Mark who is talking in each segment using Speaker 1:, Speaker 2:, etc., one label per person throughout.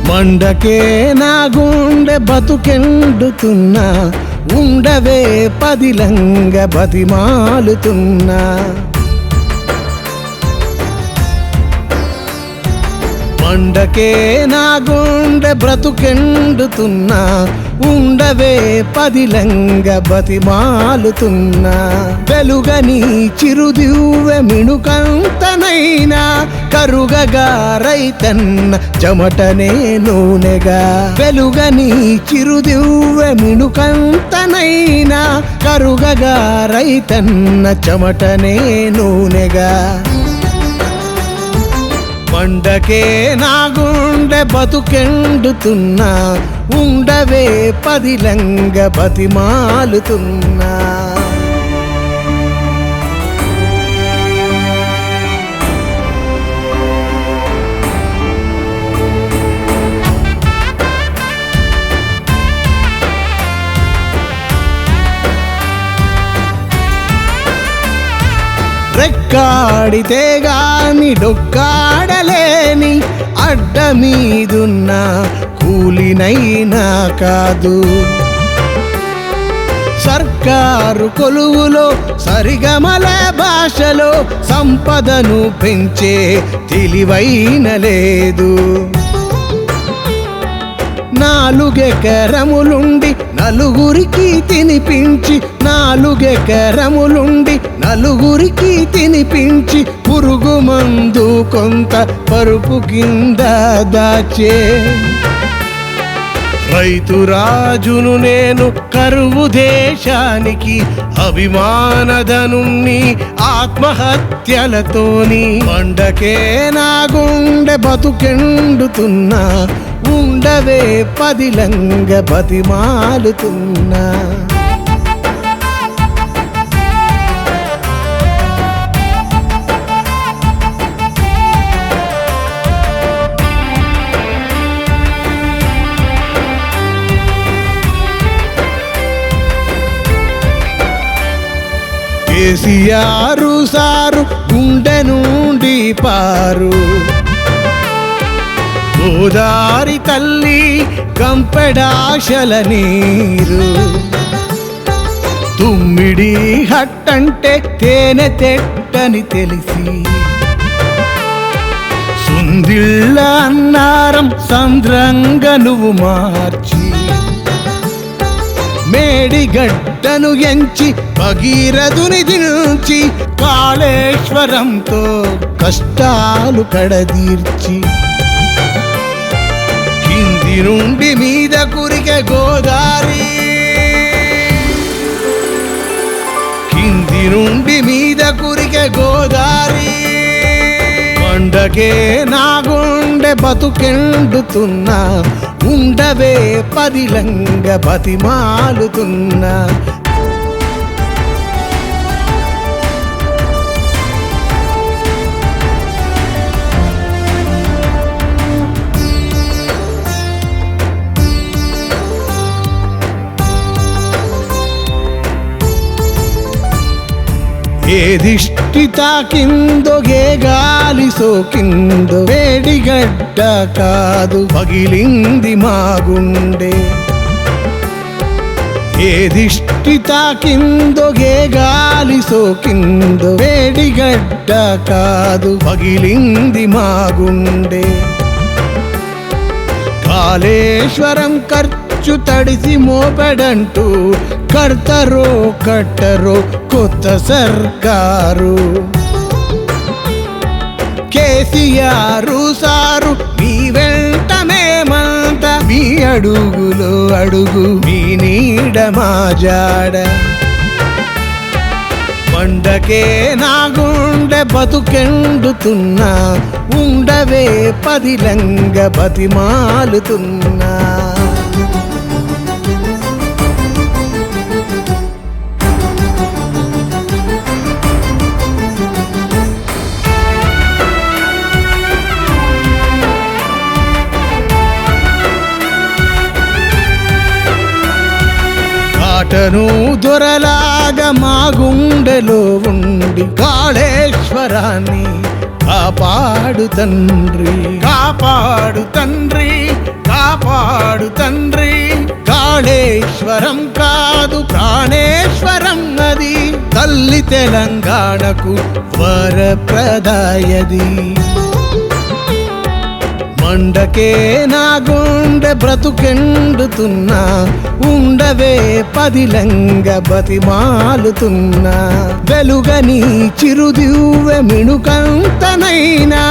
Speaker 1: మండకే నా గుండె బతుకెండుతున్నా, ఉండవే పదిలంగ బతిమాలుతున్నా. మండకే నా గుండె బ్రతుకెండుతున్నా, ఉండవే పదిలంగ బతిమాలుతున్నా. వెలుగని చిరుదివ్వె మిణుకంతనైనా, కరుగగా రైతన్న చెమటనే నూనెగా. వెలుగని చిరుదివ్వె మిణుకంతనైనా, కరుగగా రైతన్న చెమటనే నూనెగా. మండకే నా గుండె బతుకెండుతున్నా, ఉండవే పదిలంగ బతిమాలుతున్నా. రెక్కాడితే గాని డొక్కాడలేని అడ్డమీదున్న కూలినైనా కాదు. సర్కారు కొలువులో సరిగమల భాషలో సంపదను పెంచే తెలివైన లేదు. నాలుగెకరములుండి నలుగురికి తినిపించి, నాలుగెకరములుండి నలుగురికి తినిపించి, పురుగు మందు కొంత పరుపు కింద దాచే రైతు రాజును నేను, కరువు దేశానికి అభిమానధనుణ్ణి ఆత్మహత్యలతోని. మండకే నా గుండె బతుకెండుతున్నా, ఉండవే పదిలంగ బతిమాలుతున్నా. కేసీఆర్ సారు గుండె నుండి పారు, గోదారి తల్లి కంపెడాశల నీరు. తుమ్మిడి హట్టంటే తేనె తెట్టని తెలిసి, సుందిళ్ళ అన్నారం సంద్రంగా నువ్వు మార్చి, మేడిగడ్డను ఎంచి భగీరథుని దించి, కాళేశ్వరంతో కష్టాలు కడదీర్చి, కింది నుండి మీద కురికే గోదారి, కింది నుండి మీద కురికే గోదారి. మండకే నా గుండె బతుకెండుతున్నా, ఉండవే పదిలంగ బతిమాలుతున్నా. ఏ దిష్టి తాకిందో, ఏ గాలి సోకిందో, వేడిగడ్డ కాదు పగిలింది మా గుండె. ఏ దిష్టి తాకిందో, ఏ గాలి సోకిందో, వేడిగడ్డ కాదు పగిలింది మా గుండె. కాళేశ్వరం ఖర్చు తడిసి మోపెడంటూ, కడతరో కట్టరో కొత్త సర్కారు. కేసీఆర్ సారు మీ వెంట మేమంత, మీ అడుగులో అడుగు మీ నీడ మా జాడ. మండకే నా గుండె బతుకెండుతున్నా, ఉండవే పదిలంగ బతిమాలుతున్నా. ఆటను దొరలాగా మా గుండెలో ఉండి, కాళేశ్వరాన్ని కాపాడు తండ్రి, కాపాడు తండ్రి, కాపాడు తండ్రి. కాళేశ్వరం కాదు ప్రాణేశ్వరం అది, తల్లి తెలంగాణకు వరప్రదాయది. మండకే నా గుండె బ్రతుకెండుతున్నా, ఉండవే పదిలంగ బతిమాలుతున్నా. వెలుగని చిరుదివ్వె మిణుకంతనైనా,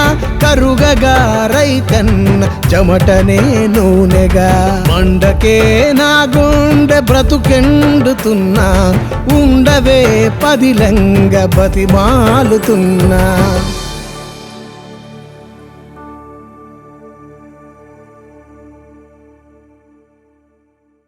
Speaker 1: కరుగగా రైతన్న చెమటనే నూనెగా. మండకే నా గుండె బ్రతుకెండుతున్నా, ఉండవే పదిలంగ బతిమాలుతున్నా.